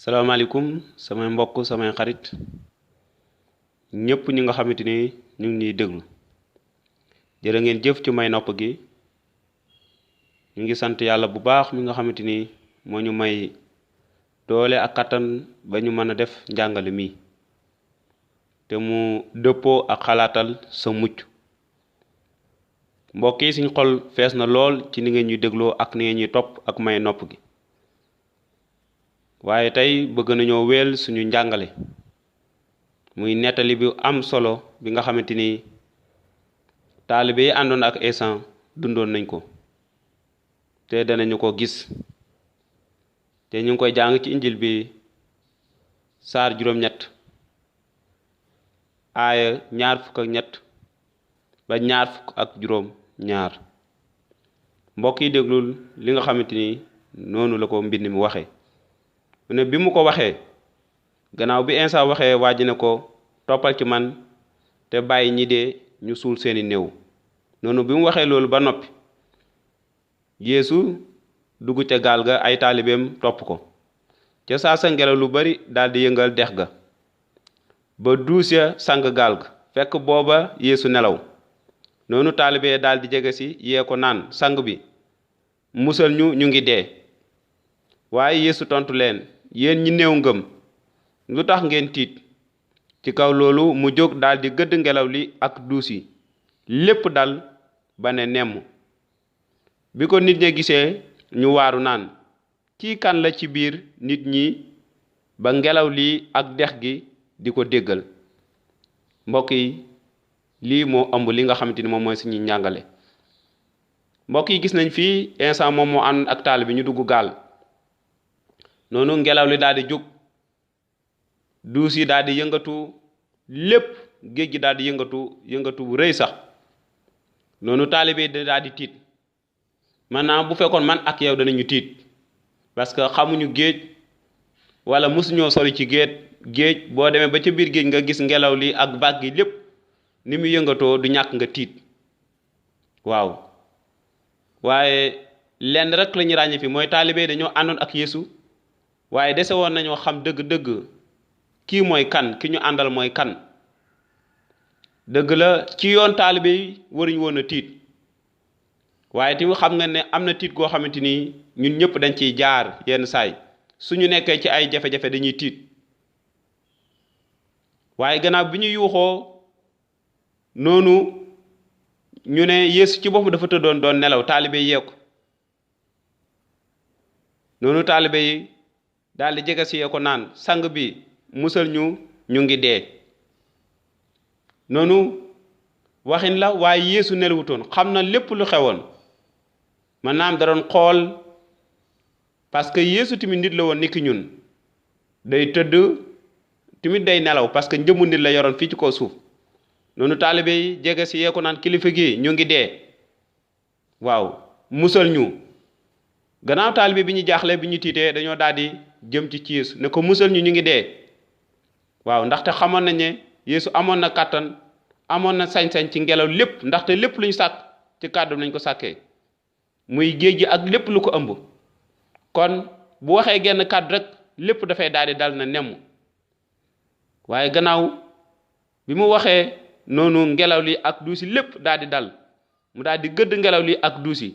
salaamaaleykum samay mbokk samay xarit ñëpp ñi nga xamante ni ñu ngi ñuy déglu jërë ngeen jëf ci may nopp gi ñu ngi sant yàlla bu baax mi nga xamante ni moo ñu may doole ak kattan ba ñu mën a def njàngale mi te mu dëppoo ak xalaatal sa mucc mbokk yi suñ xol fees na lool ci ni ngeen ñuy dégloo ak ni ngeen ñuy topp ak may nopp gi waaye tey bëgg nañoo wéel suñu njàngale muy nettali bi am solo bi nga xamante ni taalibe yi àndoon ak Esan dundoon nañ ko te danañu ko gis te ñu ngi koy jàng ci injil bi saar juróom-ñett aaya ñaar fukk ak ñett ba ñaar fukk ak juróom ñaar mbokk yi déglul li nga xamante ni noonu la ko mbind mi waxee mu ne bi mu ko waxee gannaaw bi Esan waxee waa ji ne ko toppal ci man te bàyyi ñi dee ñu suul seeni néew noonu bi mu waxee loolu ba noppi Yeesu dugg ca gaal ga ay taalibeem topp ko ca saa sa ngelaw lu bari daldi yëngal dex ga ba duus ya sang gaal ga fekk booba Yeesu nelaw noonu taalibe daldi jege si yee ko naan sang bi musal ñu ngi dee waaye Yeesu tontu leen yéen ñi néew ngëm lu tax ngeen tiit ci kaw loolu mu jóg daldi gëdd ngelaw li ak duus yi lépp dal ba ne nemm bi ko nit ña gisee ñu waaru naan kii kan la ci biir nit ñi ba ngelaw li ak dex gi di ko déggal mbokk yi lii moo ëmb li nga xamante ni moom mooy suñu njàngale mbokk yi gis nañ fii Esan moom moo ànd ak taalibe bi ñu dugg gaal noonu ngelaw li daal di jóg duus yi daal di yëngatu lépp géej gi daal di yëngatu bu rëy sax noonu taalibe daal di tiit maanaam bu fekkoon man ak yow danañu tiit parce que xamuñu géej wala mosuñoo sori ci géej boo demee ba ca biir géej nga gis ngelaw li ak vague gi lépp ni mu yëngatoo du ñàkk nga tiit waaw waaye lenn rek la ñu ràññee fi mooy taalibe dañoo àndoon ak Yeesu waaye dese woon nañoo xam dëgg-dëgg kii mooy kan ki ñu àndal mooy kan dëgg la ci yoon taalibe yi waruñu woon a tiit waaye tamit xam nga ne am na tiit goo xamante ni ñun ñëpp dañ ciy jaar yenn saay suñu nekkee ci ay jafe-jafe dañuy tiit waaye gannaaw bi ñu yuuxoo noonu ñu ne Yeesu ci bopp dafa tëddoon doon nelaw taalibe yi yeeku noonu taalibe yi daldi jege si ko naan sang bi musal ñu ngi dee noonu waxin la waaye Yeesu nelawutoon xam na lépp lu xewoon maanaam da doon xool parce que Yeesu tamit nit la woon niki ñun day tëdd tamit day nelaw parce que njëmu nit la yoroon fii ci kaw suuf noonu taalibe yi jege si ko naan kilifa gi ñu ngi dee waaw musal ñu gannaaw taalibe bi ñu jaaxle bi ñu tiitee dañoo daldi jëm ci Yeesu ne ko musal ñu ngi dee waaw ndaxte xamoon nañ ne Yeesu amoon na kàttan amoon na sañ-sañ ci ngelaw lépp ndaxte lépp lu ñu sàkk ci kàddu lañ ko sàkkee muy géej gi ak lépp lu ko ëmb kon bu waxee genn kàddu rek lépp dafay daldi dal na nemm waaye gannaaw bi mu waxee noonu ngelaw li ak duusi lépp daldi dal mu daldi gëdd ngelaw li ak duusi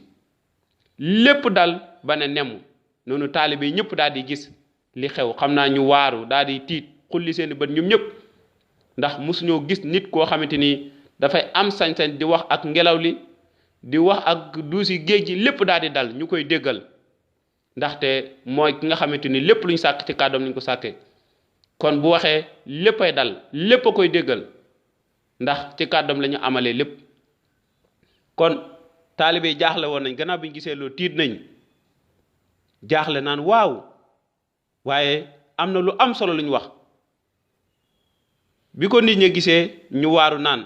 lépp dal ba ne nemm noonu taalibe yi ñëpp daal di gis li xew xam naa ñu waaru daal di tiit xulli seeni bët ñoom ñëpp ndax mosuñoo gis nit koo xamante ni dafay am sañ-sañ di wax ak ngelaw li di wax ak duusi géej gi lépp daal di dal ñu koy déggal ndaxte mooy ki nga xamante ni lépp luñ sàkk ci kàddoom lañ ko sàkkee kon bu waxee léppay dal lépp a koy déggal ndax ci kàddoom la ñu amalee lépp kon taalibe yi jaaxle woon nañ gannaaw bi ñu gisee loolu tiit nañ jaaxle naan waaw waaye am na lu am solo lu ñu wax bi ko nit ñi gisee ñu waaru naan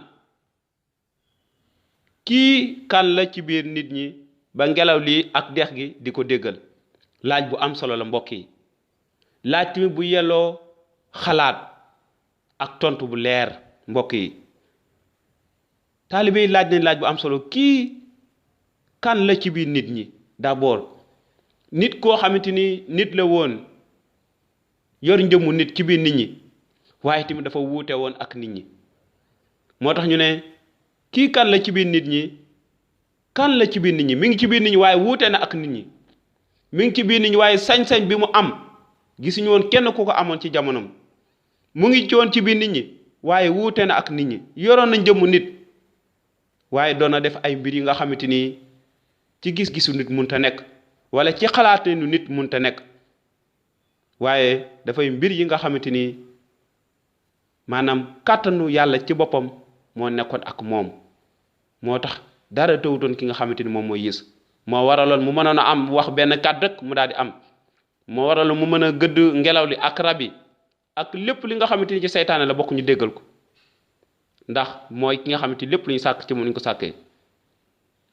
kii kan la ci biir nit ñi ba ngelaw lii ak dex gi di ko déggal laaj bu am solo la mbokk yi laaj tamit bu yelloo xalaat ak tontu bu leer mbokk yi taalibe yi laaj nañ laaj bu am solo kii kan la ci biir nit ñi d'abord nit koo xamante ni nit la woon yor njëmmu nit ci biir nit ñi waaye tamit dafa wuute woon ak nit ñi moo tax ñu ne kii kan la ci biir nit ñi kan la ci biir nit ñi mi ngi ci biir nit ñi waaye wuute na ak nit ñi mi ngi ci biir nit ñi waaye sañ-sañ bi mu am gisuñu woon kenn ku ko amoon ci jamonoom mu ngi ci woon ci biir nit ñi waaye wuute na ak nit ñi yoroon na njëmmu nit waaye doon na def ay mbir yi nga xamante ni ci gis-gisu nit munta nekk wala ci xalaatinu nit munta nekk waaye dafay mbir yi nga xamante ni maanaam kàttanu yàlla ci boppam moo nekkoon ak moom moo tax dara tawutoon ki nga xamante ni moom mooy Yeesu moo waraloon mu mënoon a am wax benn kàddu rek mu daal di am moo waraloon mu mën a gëdd ngelaw li ak rab yi ak lépp li nga xamante ni ci seytaane la bokk ñu déggal ko ndax mooy ki nga xamante ni lépp lu ñu sàkk ci mu ñu ko sàkkee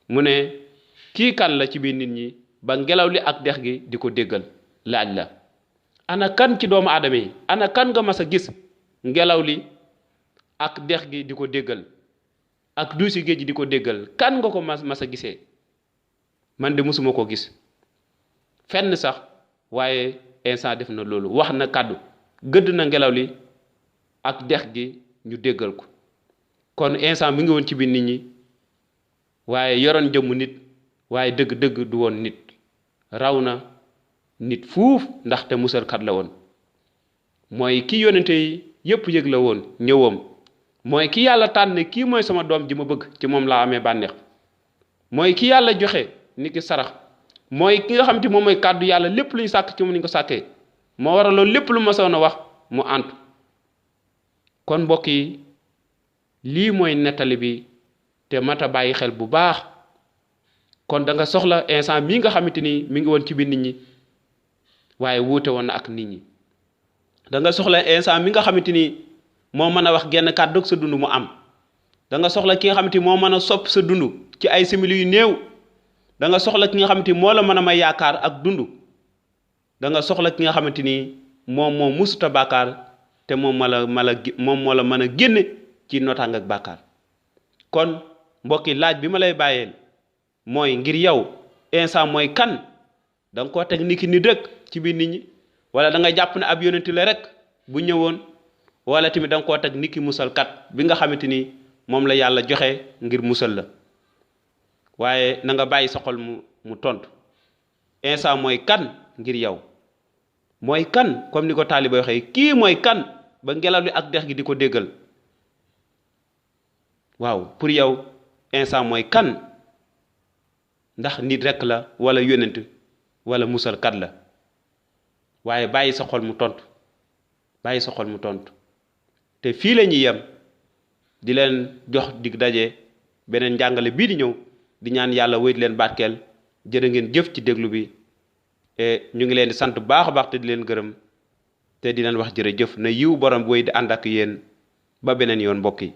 mu ne kii kan la ci biir nit ñi ba ngelaw li ak dex gi di ko déggal laaj la ana kan ci doomu aadama yi ana kan nga mas a gis ngelaw li ak dex gi di ko déggal ak duusi géej gi di ko déggal kan nga ko mas a gisee man de musuma ko gis fenn sax waaye instant def na loolu wax na kàddu gëdd na ngelaw li ak dex gi ñu déggal ko kon instant mi ngi woon ci biir nit ñi waaye yoroon jëmmu nit waaye dëgg-dëgg du woon nit raw na nit fuuf ndaxte musalkat la woon mooy ki yonente yi yépp yëg la woon ñëwam mooy ki yàlla tànn kii mooy sama doom ji ma bëgg ci moom laa amee bànneex mooy ki yàlla joxe ni ki sarax mooy ki nga xam te moom mooy kàddu yàlla lépp lu ñu sàkk ci mu ni ko sàkkee moo waral loolu lépp lu ma soon a wax mu antu kon mbokk yi lii mooy nettali bi te mata bàyyi xel bu baax kon da nga soxla instant mii nga xamante ni mi ngi woon ci biir nit ñi waaye wuute woon na ak nit ñi da nga soxla instant mi nga xamante ni moo mën a wax genn kàddu sa dund mu am da nga soxla ki nga xamante ni moo mën a sopp sa dund ci ay simili yu néew da nga soxla ki nga xamante ni moo la mën a may yaakaar ak dund da nga soxla ki nga xamante ni moom moo musuta bàkkaar te moom moo la mën a génne ci notaang ak bàkkaar kon mbokki laaj bi ma lay bàyyeel mooy ngir yow instant mooy kan da nga koo teg niki nit rek ci biir nit ñi wala da nga jàpp ne ab yonent la rek bu ñëwoon wala tamit da nga koo teg niki musalkat bi nga xamante ni moom la yàlla joxe ngir musal la waaye na nga bàyyi sa xol mu tontu instant mooy kan ngir yow mooy kan comme ni ko taaliba waxee kii mooy kan ba ngelaw li ak dex gi di ko déggal waaw pour yow instant mooy kan ndax nit rek la wala yonent wala musalkat la waaye bàyyi sa xol mu tontu bàyyi sa xol mu tontu te fii la ñuy yem di leen jox dig daje beneen njàngale bii di ñëw di ñaan yàlla wéy di leen barkeel jërë ngeen jëf ci déglu bi ñu ngi leen di sant baax a baax te di leen gërëm te di leen wax jërëjëf na yiw borom wéy di ànd ak yéen ba beneen yoon mbokk yi